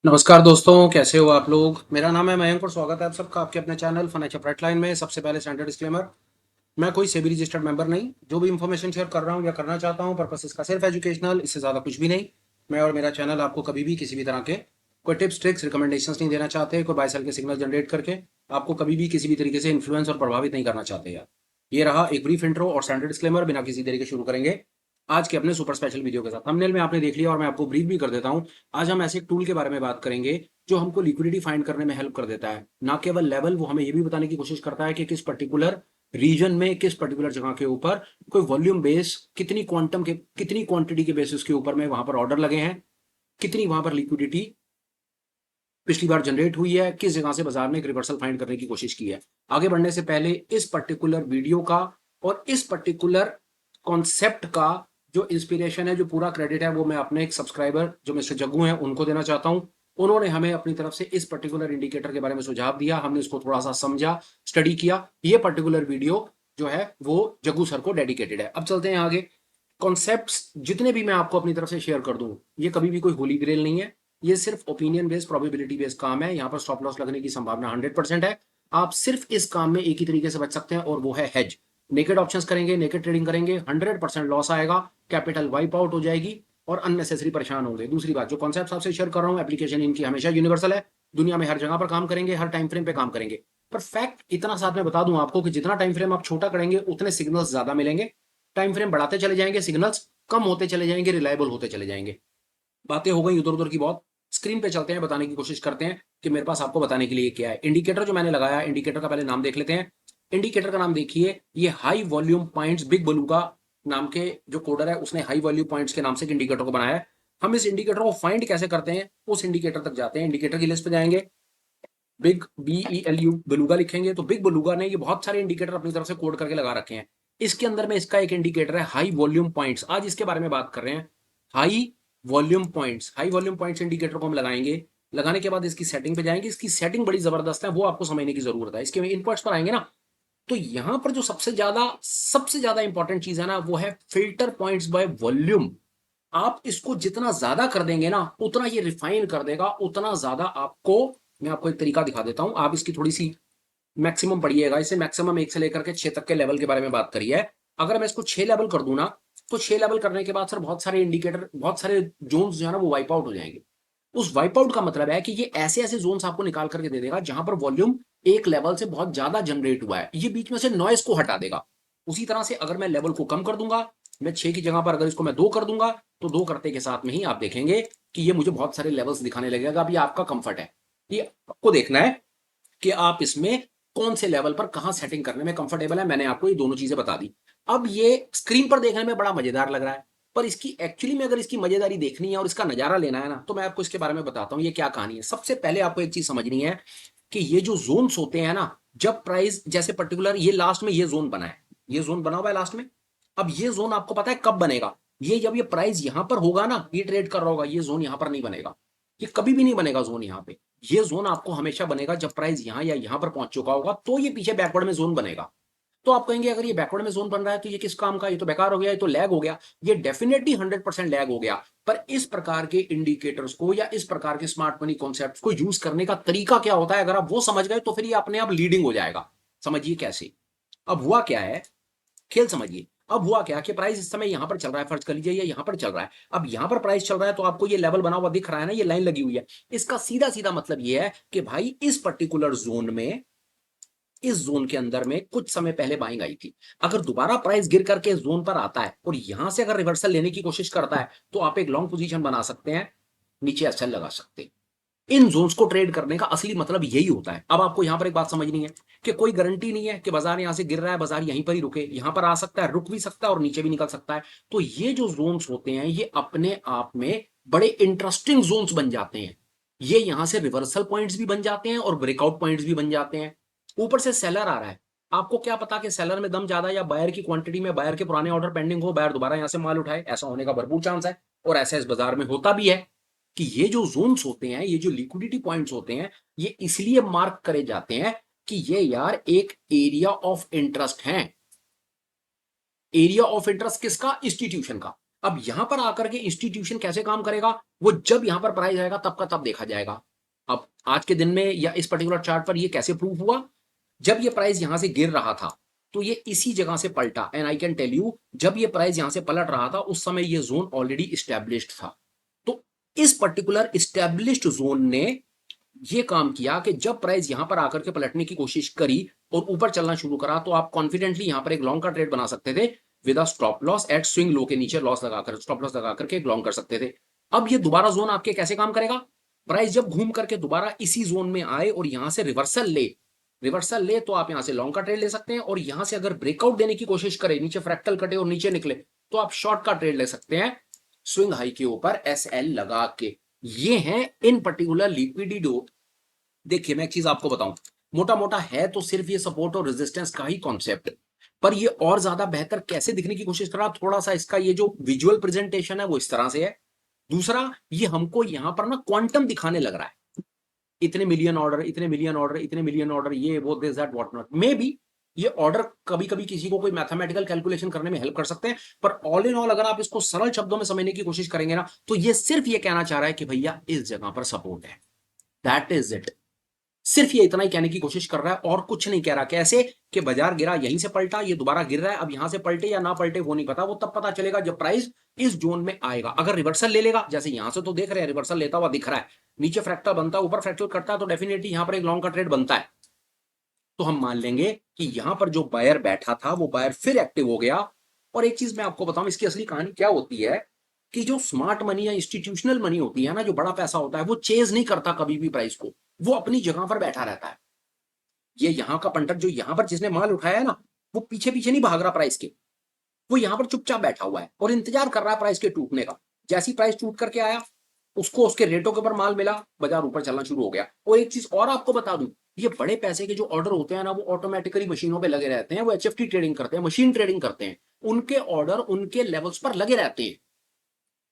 नमस्कार दोस्तों, कैसे हो आप लोग। मेरा नाम है मयंक और स्वागत है आप सबका आपके अपने चैनल फाइनेंशियल फ्रंटलाइन में। सबसे पहले स्टैंडर्ड डिस्क्लेमर, मैं कोई सेबी रजिस्टर्ड मेंबर नहीं। जो भी इंफॉर्मेशन शेयर कर रहा हूँ या करना चाहता हूँ, पर्पस इसका सिर्फ एजुकेशनल, इससे ज़्यादा कुछ भी नहीं। मैं और मेरा चैनल आपको कभी भी किसी भी तरह के कोई टिप्स ट्रिक्स रिकमेंडेशंस नहीं देना चाहते, कोई बाय सेल के सिग्नल जनरेट करके आपको कभी भी किसी भी तरीके से इन्फ्लुएंस और प्रभावित नहीं करना चाहते यार। ये रहा एक ब्रीफ इंट्रो और स्टैंडर्ड डिस्क्लेमर। बिना किसी देरी के शुरू करेंगे आज के अपने सुपर स्पेशल वीडियो के साथ। थंबनेल में आपने देख लिया और मैं आपको ब्रीफ भी कर देता हूँ। आज हम ऐसे एक टूल के बारे में बात करेंगे जो हमको लिक्विडिटी फाइंड करने में हेल्प कर देता है। ना केवल लेवल, वो हमें ये भी बताने की कोशिश करता है कि किस पर्टिकुलर रीजन में, किस पर्टिकुलर जगह के ऊपर कोई वॉल्यूम बेस, कितनी क्वांटम के, कितनी क्वांटिटी के बेसिस के ऊपर में वहां पर ऑर्डर लगे हैं, कितनी वहां पर लिक्विडिटी पिछली बार जनरेट हुई है, किस जगह से बाजार ने एक रिवर्सल फाइंड करने की कोशिश की है। आगे बढ़ने से पहले इस पर्टिकुलर वीडियो का और इस पर्टिकुलर कॉन्सेप्ट का जो इंस्पिरेशन है, जो पूरा क्रेडिट है, वो मैं अपने एक सब्सक्राइबर जो मिस्टर जग्गू हैं उनको देना चाहता हूं। उन्होंने हमें अपनी तरफ से इस पर्टिकुलर इंडिकेटर के बारे में सुझाव दिया, हमने इसको थोड़ा सा समझा, स्टडी किया। ये पर्टिकुलर वीडियो जो है वो जग्गू सर को डेडिकेटेड है। अब चलते हैं आगे। कॉन्सेप्ट्स जितने भी मैं आपको अपनी तरफ से शेयर कर दूं, ये कभी भी कोई होली ग्रेल नहीं है। ये सिर्फ ओपिनियन बेस्ड, प्रोबेबिलिटी बेस्ड काम है। यहाँ पर स्टॉप लॉस लगने की संभावना 100% है। आप सिर्फ इस काम में एक ही तरीके से बच सकते हैं और वो है हेज। नेकेड ऑप्शंस करेंगे, नेकेड ट्रेडिंग करेंगे, 100% लॉस आएगा, कैपिटल वाइप आउट हो जाएगी और अननेसेसरी परेशान होंगे। दूसरी बात, जो कॉन्सेप्ट आपसे शेयर कर रहा हूँ, एप्लीकेशन इनकी हमेशा यूनिवर्सल है। दुनिया में हर जगह पर काम करेंगे, हर टाइम फ्रेम पे काम करेंगे। पर फैक्ट इतना साथ में बता दूं आपको कि जितना टाइम फ्रेम आप छोटा करेंगे उतने सिग्नल्स ज्यादा मिलेंगे। टाइम फ्रेम बढ़ाते चले जाएंगे, सिग्नल्स कम होते चले जाएंगे, रिलायबल होते चले जाएंगे। बातें हो गई इधर उधर की बहुत। स्क्रीन पे चलते हैं, बताने की कोशिश करते हैं कि मेरे पास आपको बताने के लिए क्या है। इंडिकेटर जो मैंने लगाया, इंडिकेटर का पहले नाम देख लेते हैं। इंडिकेटर का नाम देखिए, ये हाई वॉल्यूम पॉइंट्स, बिग बलूगा नाम के जो कोडर है उसने हाई वॉल्यूम पॉइंट्स के नाम से एक इंडिकेटर को बनाया है। हम इस इंडिकेटर को फाइंड कैसे करते हैं, उस इंडिकेटर तक जाते हैं। इंडिकेटर की लिस्ट पे जाएंगे, बिग BELU बेलुगा लिखेंगे तो बिग बेलुगा ने ये बहुत सारे इंडिकेटर अपनी तरफ से कोड करके लगा रखे हैं। इसके अंदर में इसका एक इंडिकेटर है हाई वॉल्यूम पॉइंट्स। आज इसके बारे में बात कर रहे हैं, high volume points. High volume points indicator को हम लगाएंगे। लगाने के बाद इसकी सेटिंग पे जाएंगे। इसकी सेटिंग बड़ी जबरदस्त है, वो आपको समझने की जरूरत है। इसके इनपुट्स पर आएंगे ना, तो यहां पर जो सबसे ज्यादा इंपॉर्टेंट चीज है ना, वो है फिल्टर पॉइंट्स बाय वॉल्यूम। आप इसको जितना ज्यादा कर देंगे ना, उतना ये रिफाइन कर देगा, उतना ज्यादा आपको। मैं आपको एक तरीका दिखा देता हूं, आप इसकी थोड़ी सी मैक्सिमम पढ़िएगा। इसे मैक्सिमम 1 से लेकर के 6 तक के लेवल के बारे में बात करी है। अगर मैं इसको 6 लेवल कर दूं ना, तो 6 लेवल करने के बाद सर बहुत सारे इंडिकेटर, बहुत सारे जोन्स जो है ना वो वाइप आउट हो जाएंगे। उस वाइप आउट का मतलब है कि ये ऐसे ऐसे जोन्स आपको निकाल करके दे देगा जहां पर वॉल्यूम एक लेवल से बहुत ज्यादा जनरेट हुआ है। ये बीच में से नॉइस को हटा देगा। उसी तरह से अगर मैं लेवल को कम कर दूंगा, मैं 6 की जगह पर अगर इसको मैं 2 कर दूंगा, तो 2 करते के साथ में ही आप देखेंगे कि ये मुझे बहुत सारे लेवल्स दिखाने लगेगा। अब ये आपका कंफर्ट है, ये आपको देखना है कि आप इसमें कौन से लेवल पर कहां सेटिंग करने में कंफर्टेबल है। मैंने आपको ये दोनों चीजें बता दी। अब ये स्क्रीन पर देखने में बड़ा मजेदार लग रहा है, पर इसकी एक्चुअली में अगर इसकी मजेदारी देखनी है और इसका नजारा लेना है ना, तो मैं आपको इसके बारे में बताता हूं ये क्या कहानी है। सबसे पहले आपको एक चीज समझनी है कि ये जो जोन्स होते हैं ना, जब प्राइस जैसे पर्टिकुलर ये लास्ट में ये जोन बना है, ये जोन बना हुआ है लास्ट में। अब ये जोन आपको पता है कब बनेगा, ये जब ये प्राइस यहां पर होगा ना, ये ट्रेड कर रहा होगा, ये जोन यहां पर नहीं बनेगा। ये कभी भी नहीं बनेगा जोन यहां पे। ये जोन आपको हमेशा बनेगा जब प्राइस यहां या यहां पर पहुंच चुका होगा, तो ये पीछे बैकवर्ड में जोन बनेगा। तो आप कहेंगे अगर ये बैकवर्ड में जोन बन रहा है तो ये किस काम का, ये तो बेकार हो गया, ये तो लैग हो गया। ये डेफिनेटली 100% लैग हो गया। पर इस प्रकार के इंडिकेटर्स को या इस प्रकार के स्मार्ट मनी कॉन्सेप्ट्स को यूज करने का तरीका क्या होता है, अगर आप वो समझ गए तो फिर ये अपने आप लीडिंग हो जाएगा। समझिए कैसे। अब हुआ क्या है, खेल समझिए। अब हुआ क्या कि प्राइस इस समय यहां पर चल रहा है, फर्ज कर लीजिए ये यहां पर चल रहा है। अब यहां पर प्राइस चल रहा है तो आपको ये लेवल बना हुआ दिख रहा है ना, ये लाइन लगी हुई है। इसका सीधा सीधा मतलब ये है कि भाई इस पर्टिकुलर जोन में, इस जोन के अंदर में कुछ समय पहले बाइंग आई थी। अगर दोबारा प्राइस गिर करके इस जोन पर आता है और यहां से अगर रिवर्सल लेने की कोशिश करता है, तो आप एक लॉन्ग पोजीशन बना सकते हैं, नीचे एसएल लगा सकते हैं। इन जोन्स को ट्रेड करने का असली मतलब यही होता है। अब आपको यहां पर एक बात समझनी है कि कोई गारंटी नहीं है कि बाजार यहां से गिर रहा है, बाजार यहीं पर ही रुके। यहां पर आ सकता है, रुक भी सकता है और नीचे भी निकल सकता है। तो ये जो जोन्स होते हैं, ये अपने आप में बड़े इंटरेस्टिंग जोन्स बन जाते हैं। ये यहां से रिवर्सल पॉइंट्स भी बन जाते हैं और ब्रेकआउट पॉइंट्स भी बन जाते हैं। ऊपर से सेलर आ रहा है, आपको क्या पता कि सेलर में दम ज्यादा या बायर की क्वांटिटी में, बायर के पुराने ऑर्डर पेंडिंग हो, बायर दोबारा यहां से माल उठाए। ऐसा होने का भरपूर चांस है और ऐसा इस बाजार में होता भी है कि ये जो जोन्स होते हैं, ये जो लिक्विडिटी पॉइंट्स होते हैं, ये इसलिए मार्क करे जाते हैं कि ये यार एक एरिया ऑफ इंटरेस्ट है। एरिया ऑफ इंटरेस्ट किसका? इंस्टीट्यूशन का। अब यहां पर आकर के इंस्टीट्यूशन कैसे काम करेगा, वो जब यहां पर प्राइस आएगा तब का तब देखा जाएगा। अब आज के दिन में या इस पर्टिकुलर चार्ट पर ये कैसे प्रूव हुआ, जब ये प्राइस यहां से गिर रहा था तो ये इसी जगह से पलटा, and I can tell you जब ये प्राइस यहां से पलट रहा था उस समय ये जोन ऑलरेडी स्टैब्लिश्ड था। तो इस पर्टिकुलर स्टैब्लिश्ड जोन ने ये काम किया कि जब प्राइस यहां पर आकर के पलटने की कोशिश करी और ऊपर चलना शुरू करा तो आप कॉन्फिडेंटली यहां पर एक लॉन्ग का ट्रेड बना सकते थे with a stop loss at swing low के नीचे लॉस लगाकर, स्टॉप लॉस लगाकर के एक लॉन्ग कर सकते थे। अब ये दोबारा जोन आपके कैसे काम करेगा, प्राइस जब घूम करके दोबारा इसी जोन में आए और यहां से रिवर्सल ले तो आप यहां से लॉन्ग का ट्रेड ले सकते हैं, और यहां से अगर ब्रेकआउट देने की कोशिश करें, नीचे फ्रैक्टल कटे और नीचे निकले, तो आप शॉर्ट का ट्रेड ले सकते हैं स्विंग हाई के ऊपर एसएल लगा के। ये है इन पर्टिकुलर लिक्विडिटी। देखिए मैं एक चीज आपको बताऊं, मोटा मोटा है तो सिर्फ ये सपोर्ट और रेजिस्टेंस का ही कॉन्सेप्ट, पर ये और ज्यादा बेहतर कैसे दिखने की कोशिश कर रहा, थोड़ा सा इसका ये जो विजुअल प्रेजेंटेशन है वो इस तरह से है। दूसरा, ये हमको यहां पर ना क्वांटम दिखाने लग रहा है, इतने मिलियन ऑर्डर, इतने मिलियन ऑर्डर, इतने मिलियन ऑर्डर, ये वो this that what not. May be ये ऑर्डर कभी कभी किसी को कोई मैथमेटिकल कैलकुलेशन करने में हेल्प कर सकते हैं, पर ऑल इन ऑल अगर आप इसको सरल शब्दों में समझने की कोशिश करेंगे ना तो ये सिर्फ ये कहना चाह रहा है कि भैया इस जगह पर सपोर्ट है, दैट इज इट। सिर्फ ये इतना ही कहने की कोशिश कर रहा है और कुछ नहीं कह रहा। कैसे कि बाजार गिरा, यहीं से पलटा, ये दोबारा गिर रहा है, अब यहां से पलटे या ना पलटे वो नहीं पता, वो तब पता चलेगा जब प्राइस इस जोन में आएगा। अगर रिवर्सल ले लेगा, जैसे यहां से तो देख रहे हैं रिवर्सल लेता हुआ दिख रहा है, नीचे फ्रैक्टल बनता है, ऊपर फ्रैक्टल कटता है, तो डेफिनेटली यहां पर एक लॉन्ग का ट्रेड बनता है। तो हम मान लेंगे कि यहां पर जो बायर बैठा था वो बायर फिर एक्टिव हो गया। और एक चीज मैं आपको बताऊं, इसकी असली कहानी क्या होती है कि जो स्मार्ट मनी या इंस्टीट्यूशनल मनी होती है ना, जो बड़ा पैसा होता है, वो चेज नहीं करता कभी भी प्राइस को, वो अपनी जगह पर बैठा रहता है। ये यहाँ का पंटर जो यहाँ पर जिसने माल उठाया है ना, वो पीछे पीछे नहीं भाग रहा प्राइस के, वो यहाँ पर चुपचाप बैठा हुआ है और इंतजार कर रहा है प्राइस के टूटने का। जैसी प्राइस टूट करके आया, उसको उसके रेटों के ऊपर माल मिला, बाजार ऊपर चलना शुरू हो गया। और एक चीज और आपको बता दूं, ये बड़े पैसे के जो ऑर्डर होते हैं ना, वो ऑटोमेटिकली मशीनों पे लगे रहते हैं, वो एचएफटी ट्रेडिंग करते हैं, मशीन ट्रेडिंग करते हैं, उनके ऑर्डर उनके लेवल्स पर लगे रहते हैं।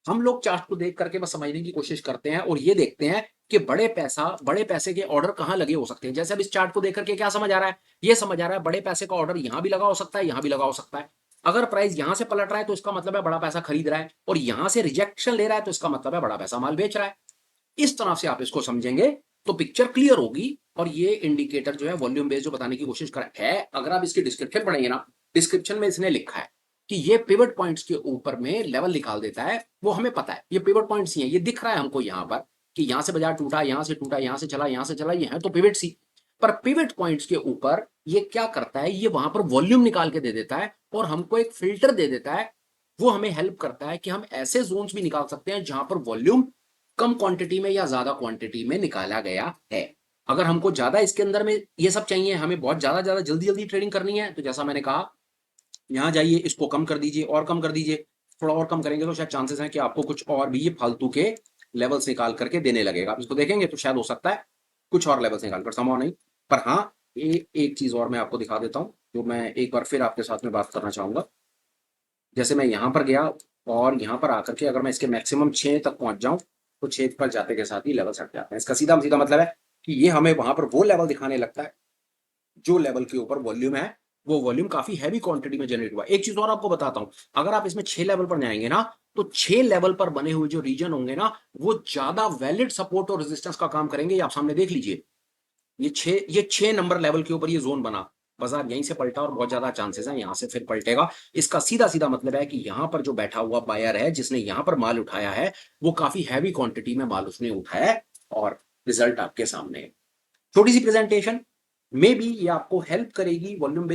हम लोग चार्ट को देख करके बस समझने की कोशिश करते हैं और ये देखते हैं कि बड़े पैसे के ऑर्डर कहां लगे हो सकते हैं। जैसे अब इस चार्ट को देख करके क्या समझ आ रहा है, ये समझ आ रहा है बड़े पैसे का ऑर्डर यहां भी लगा हो सकता है, यहां भी लगा हो सकता है। अगर प्राइस यहां से पलट रहा है तो इसका मतलब है बड़ा पैसा खरीद रहा है, और यहां से रिजेक्शन ले रहा है तो इसका मतलब है बड़ा पैसा माल बेच रहा है। इस तरह से आप इसको समझेंगे तो पिक्चर क्लियर होगी। और ये इंडिकेटर जो है वॉल्यूम बेस्ड जो बताने की कोशिश कर है, अगर आप इसकी डिस्क्रिप्शन पढ़ेंगे ना, डिस्क्रिप्शन में इसने लिखा है कि ये पिवट पॉइंट्स के ऊपर में लेवल निकाल देता है। वो हमें पता है ये पिवट पॉइंट्स ही हैं, ये दिख रहा है हमको यहाँ पर कि यहाँ से बाजार टूटा, यहाँ से टूटा, यहाँ से चला, यहाँ से चला, ये है तो पिवट सी। पर पिवट पॉइंट्स के ऊपर ये क्या करता है, ये वहां पर वॉल्यूम निकाल के दे देता है और हमको एक फिल्टर दे देता है। वो हमें हेल्प करता है कि हम ऐसे जोन्स भी निकाल सकते हैं जहां पर वॉल्यूम कम क्वांटिटी में या ज्यादा क्वांटिटी में निकाला गया है। अगर हमको ज्यादा इसके अंदर में ये सब चाहिए, हमें बहुत ज्यादा ज्यादा जल्दी जल्दी ट्रेडिंग करनी है, तो जैसा मैंने कहा यहाँ जाइए, इसको कम कर दीजिए और कम कर दीजिए। थोड़ा और कम करेंगे तो शायद चांसेस हैं कि आपको कुछ और भी ये फालतू के लेवल्स निकाल करके देने लगेगा। आप इसको देखेंगे तो शायद हो सकता है कुछ और लेवल्स निकाल कर, संभव नहीं। पर हाँ, एक चीज और मैं आपको दिखा देता हूँ जो मैं एक बार फिर आपके साथ में बात करना चाहूंगा। जैसे मैं यहाँ पर गया और यहाँ पर आकर के अगर मैं इसके मैक्सिमम 6 तक पहुंच जाऊं तो 6 पर जाते के साथ ही लेवल हट जाते हैं। इसका सीधा सीधा मतलब है कि ये हमें वहां पर वो लेवल दिखाने लगता है जो लेवल के ऊपर वॉल्यूम है, वो वॉल्यूम काफी हैवी क्वांटिटी में जनरेट हुआ। एक चीज और आपको बताता हूं, अगर आप इसमें 6 लेवल पर जाएंगे ना, तो 6 लेवल पर बने हुए जो रीजन होंगे ना, वो ज्यादा वैलिड सपोर्ट और रेजिस्टेंस का काम करेंगे। ये आप सामने देख लीजिए, ये छह नंबर लेवल के ऊपर ये जोन बना, बाजार यहीं से पलटा और बहुत ज्यादा चांसेस है यहां से फिर पलटेगा। इसका सीधा सीधा मतलब है कि यहां पर जो बैठा हुआ बायर है, जिसने यहां पर माल उठाया है, वो काफी हैवी क्वांटिटी में माल उसने उठाया है और रिजल्ट आपके सामने है। छोटी सी प्रेजेंटेशन मे बी ये आपको हेल्प करेगी, वॉल्यूम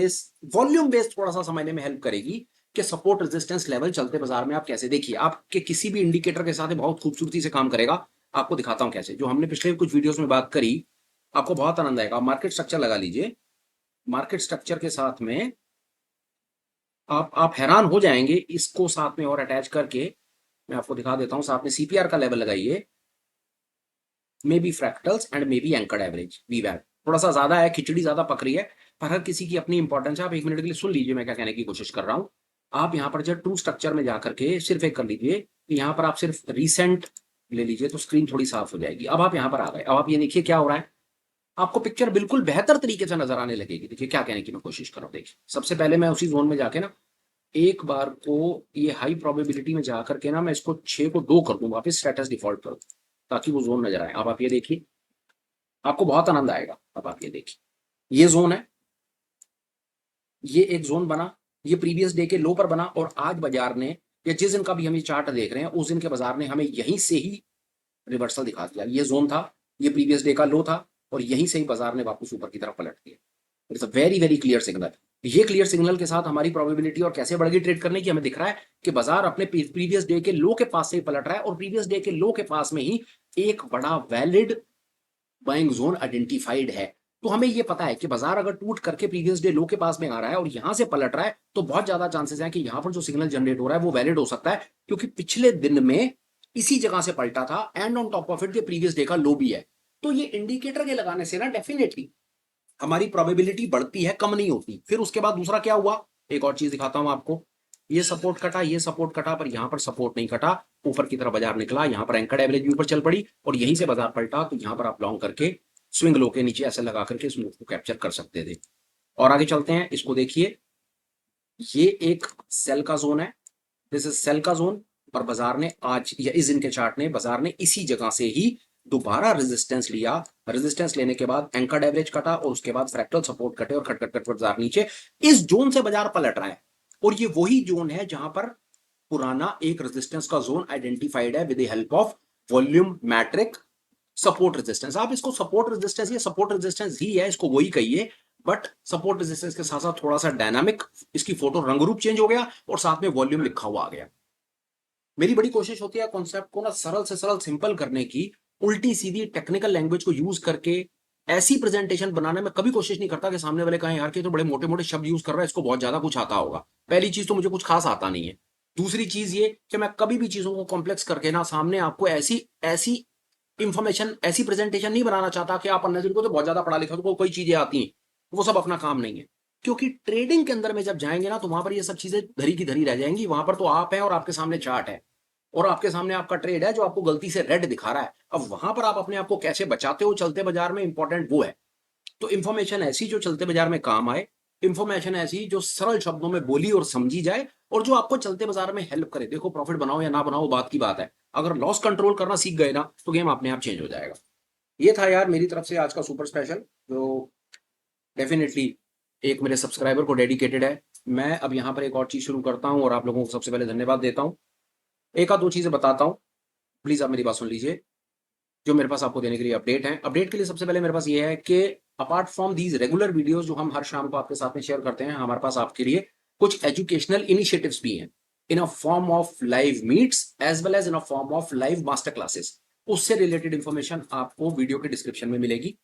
बेस्ड थोड़ा सा समझने में हेल्प करेगी कि सपोर्ट रेजिस्टेंस लेवल चलते बाजार में आप कैसे देखिए। आपके किसी भी इंडिकेटर के साथ बहुत खूबसूरती से काम करेगा। आपको दिखाता हूं कैसे, जो हमने पिछले कुछ वीडियोस में बात करी, आपको बहुत आनंद आएगा। आप मार्केट स्ट्रक्चर लगा लीजिए, मार्केट स्ट्रक्चर के साथ में आप हैरान हो जाएंगे। इसको साथ में और अटैच करके मैं आपको दिखा देता हूं। साथ में सीपीआर का लेवल लगाइए, maybe fractals and maybe anchored average वीवैट। थोड़ा सा ज्यादा है, खिचड़ी ज्यादा पक रही है, पर हर किसी की अपनी इंपॉर्टेंस है। आप 1 मिनट के लिए सुन लीजिए मैं क्या कहने की कोशिश कर रहा हूं। आप यहाँ पर जब टू स्ट्रक्चर में जाकर के सिर्फ एक कर लीजिए कि यहाँ पर आप सिर्फ रिसेंट ले लीजिए तो स्क्रीन थोड़ी साफ हो जाएगी। अब आप यहाँ पर आ गए, अब आप ये देखिए क्या हो रहा है, आपको पिक्चर बिल्कुल बेहतर तरीके से नजर आने लगेगी। देखिए क्या कहने की मैं कोशिश कर रहा हूँ। देखिए सबसे पहले मैं उसी जोन में जाके ना एक बार को ये हाई प्रोबेबिलिटी में जाकर के ना मैं इसको 6 को 2 कर दूं, वापस स्टेटस डिफॉल्ट कर दूं, ताकि वो जोन नजर आए। अब आप ये देखिए, आपको बहुत आनंद आएगा। अब आप ये देखिए, ये जोन है, ये एक जोन बना, ये प्रीवियस डे के लो पर बना, और आज बाजार ने, या जिस दिन का भी हम ये चार्ट देख रहे हैं, उस दिन के बाजार ने हमें यहीं से ही रिवर्सल दिखा दिया। ये जोन था, ये प्रीवियस डे का लो था, और यहीं से ही बाजार ने वापस ऊपर की तरफ पलट दिया। It's a very very clear signal. ये क्लियर सिग्नल के साथ हमारी प्रोबेबिलिटी और कैसे बढ़ गई ट्रेड करने की, हमें दिख रहा है कि बाजार अपने प्रीवियस डे के लो के पास से ही पलट रहा है, और प्रीवियस डे के लो के पास में ही एक बड़ा वैलिड बाइंग जोन आइडेंटिफाइड है। तो हमें ये पता है कि बाजार अगर टूट करके प्रीवियस डे लो के पास में आ रहा है और यहां से पलट रहा है, तो बहुत ज्यादा चांसेस हैं कि यहां पर जो सिग्नल जनरेट हो रहा है वो वैलिड हो सकता है, क्योंकि पिछले दिन में इसी जगह से पलटा था, and on top of it previous day का लो भी है। तो ये इंडिकेटर के लगाने से ना डेफिनेटली हमारी प्रोबेबिलिटी बढ़ती है, कम नहीं होती। फिर उसके बाद दूसरा क्या हुआ, एक और चीज दिखाता हूं आपको। ये सपोर्ट कटा, ये सपोर्ट कटा, पर यहां पर सपोर्ट नहीं कटा, ऊपर की तरफ बाजार निकला, यहां पर एंकर्ड एवरेज भी ऊपर चल पड़ी, और यहीं से बाजार पलटा। तो यहां पर आप लॉन्ग करके स्विंग लो के नीचे ऐसे लगा करके इस मूव को कैप्चर कर सकते थे। और आगे चलते हैं, इसको देखिए, ये एक सेल का जोन है, दिस इज सेल का जोन, और बाजार ने आज, या इस दिन के चार्ट ने, बाजार ने इसी जगह से ही दोबारा रेजिस्टेंस लिया। रेजिस्टेंस लेने के बाद एंकर्ड एवरेज कटा, और उसके बाद फ्रैक्टल सपोर्ट कटे, और खट खट खट बाजार नीचे, इस जोन से बाजार पलट रहा है। और ये वही जोन है जहां पर पुराना एक रेजिस्टेंस का जोन आइडेंटिफाइड है with the help of volume metric support resistance. आप इसको सपोर्ट रेजिस्टेंस या सपोर्ट रेजिस्टेंस ही है, इसको वही कहिए, बट सपोर्ट रेजिस्टेंस के साथ साथ थोड़ा सा डायनामिक इसकी फोटो रंग रूप चेंज हो गया, और साथ में वॉल्यूम लिखा हुआ आ गया। मेरी बड़ी कोशिश होती है कॉन्सेप्ट को ना सरल से सरल सिंपल करने की, उल्टी सीधी टेक्निकल लैंग्वेज को यूज करके ऐसी प्रेजेंटेशन बनाने में कभी कोशिश नहीं करता कि सामने वाले कहें यार कि तो बड़े मोटे मोटे शब्द यूज कर रहा है, इसको बहुत ज्यादा कुछ आता होगा। पहली चीज तो मुझे कुछ खास आता नहीं है। दूसरी चीज ये कि मैं कभी भी चीजों को कॉम्प्लेक्स करके ना सामने आपको ऐसी ऐसी इंफॉर्मेशन, ऐसी प्रेजेंटेशन नहीं बनाना चाहता कि आप अन्य को तो बहुत ज्यादा पढ़ा लिखा तो कोई चीजें आती हैं, वो सब अपना काम नहीं है। क्योंकि ट्रेडिंग के अंदर में जब जाएंगे ना, तो वहां पर ये सब चीजें धरी की धरी रह जाएंगी। वहां पर तो आप हैं और आपके सामने चार्ट है, और आपके सामने आपका ट्रेड है जो आपको गलती से रेड दिखा रहा है। अब वहां पर आप अपने आप को कैसे बचाते हो चलते बाजार में, इंपॉर्टेंट वो है। तो इंफॉर्मेशन ऐसी जो चलते बाजार में काम आए, इंफॉर्मेशन ऐसी जो सरल शब्दों में बोली और समझी जाए, और जो आपको चलते बाजार में हेल्प करे। देखो, प्रॉफिट बनाओ या ना बनाओ बात की बात है, अगर लॉस कंट्रोल करना सीख गए ना, तो गेम अपने आप चेंज हो जाएगा। ये था यार मेरी तरफ से आज का सुपर स्पेशल, जो डेफिनेटली एक मेरे सब्सक्राइबर को डेडिकेटेड है। मैं अब यहाँ पर एक और चीज शुरू करता हूँ, और आप लोगों को सबसे पहले धन्यवाद देता हूँ। एक आध दो चीजें बताता हूँ, प्लीज आप मेरी बात सुन लीजिए। जो मेरे पास आपको देने के लिए अपडेट है, अपडेट के लिए सबसे पहले मेरे पास ये है कि apart from these regular videos जो हम हर शाम को आपके साथ में शेयर करते हैं, हमारे पास आपके लिए कुछ एजुकेशनल इनिशिएटिव्स भी हैं, in a form of live meets as well as in a form of live master classes. उससे रिलेटेड इंफॉर्मेशन आपको वीडियो के डिस्क्रिप्शन में मिलेगी।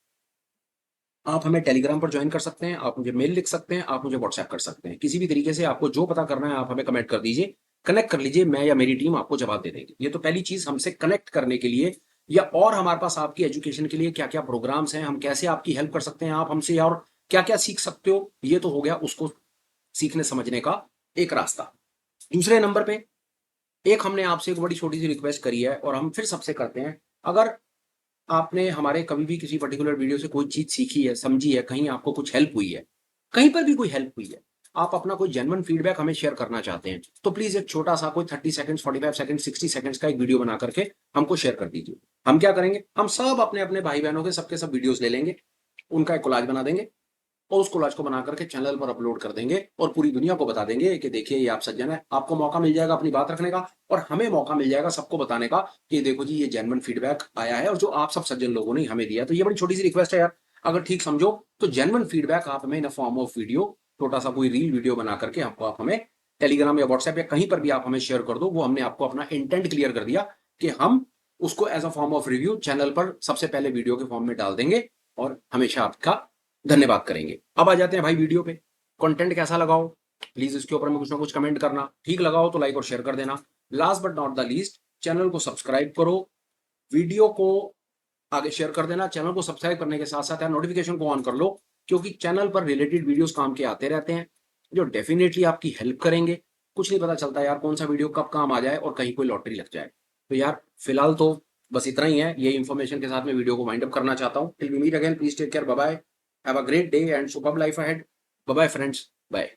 आप हमें टेलीग्राम पर ज्वाइन कर सकते हैं, आप मुझे मेल लिख सकते हैं, आप मुझे व्हाट्सएप कर सकते हैं, किसी भी तरीके से आपको जो पता करना है आप हमें कमेंट कर दीजिए, कनेक्ट कर लीजिए, मैं या मेरी टीम आपको जवाब दे देंगे। ये तो पहली चीज, हमसे कनेक्ट करने के लिए या और हमारे पास आपकी एजुकेशन के लिए क्या क्या प्रोग्राम्स हैं, हम कैसे आपकी हेल्प कर सकते हैं, आप हमसे और क्या क्या सीख सकते हो, ये तो हो गया उसको सीखने समझने का एक रास्ता। दूसरे नंबर पे एक हमने आपसे एक बड़ी छोटी सी रिक्वेस्ट करी है, और हम फिर सबसे करते हैं। अगर आपने हमारे कभी भी किसी पर्टिकुलर वीडियो से कोई चीज सीखी है, समझी है, कहीं आपको कुछ हेल्प हुई है, कहीं पर भी कोई हेल्प हुई है, आप अपना कोई जेन्युइन फीडबैक हमें शेयर करना चाहते हैं, तो प्लीज एक छोटा सा कोई 30 सेकंड्स, 45 सेकंड, 60 सेकंड्स का एक वीडियो बना करके हमको शेयर कर दीजिए। हम क्या करेंगे, हम सब अपने अपने भाई बहनों के सबके सब वीडियोस ले लेंगे, उनका एक कोलाज बना देंगे, और उस कोलाज को बना करके चैनल पर अपलोड कर देंगे, और पूरी दुनिया को बता देंगे कि देखिए ये आप सज्जन है। आपको मौका मिल जाएगा अपनी बात रखने का, और हमें मौका मिल जाएगा सबको बताने का कि देखो जी ये जेन्युइन फीडबैक आया है, और जो आप सब सज्जन लोगों ने हमें दिया। तो ये बड़ी छोटी सी रिक्वेस्ट है यार, अगर ठीक समझो तो जेन्युइन फीडबैक आप हमें इन फॉर्म ऑफ वीडियो, छोटा सा कोई रील वीडियो बना करके आपको आप हमें टेलीग्राम या व्हाट्सएप या कहीं पर भी आप हमें शेयर कर दो। वो हमने आपको अपना इंटेंट क्लियर कर दिया कि हम उसको as a form of review channel पर सबसे पहले वीडियो के फॉर्म में डाल देंगे, और हमेशा आपका धन्यवाद करेंगे। अब आ जाते हैं भाई वीडियो पे। कंटेंट कैसा लगाओ, प्लीज इसके ऊपर में कुछ ना कुछ कमेंट करना, ठीक लगाओ तो लाइक और शेयर कर देना। Last but not the least, channel को सब्सक्राइब करो, वीडियो को आगे शेयर कर देना। चैनल को सब्सक्राइब करने के साथ साथ यार नोटिफिकेशन को ऑन कर लो, क्योंकि चैनल पर रिलेटेड वीडियोस काम के आते रहते हैं, जो डेफिनेटली आपकी हेल्प करेंगे। कुछ नहीं पता चलता यार कौन सा वीडियो कब काम आ जाए और कहीं कोई लॉटरी लग जाए। तो यार फिलहाल तो बस इतना ही है, ये इन्फॉर्मेशन के साथ मैं वीडियो को वाइंड अप करना चाहता हूँ। Till we meet again, please take care, bye bye, have a great day and superb life ahead. Bye bye friends, bye.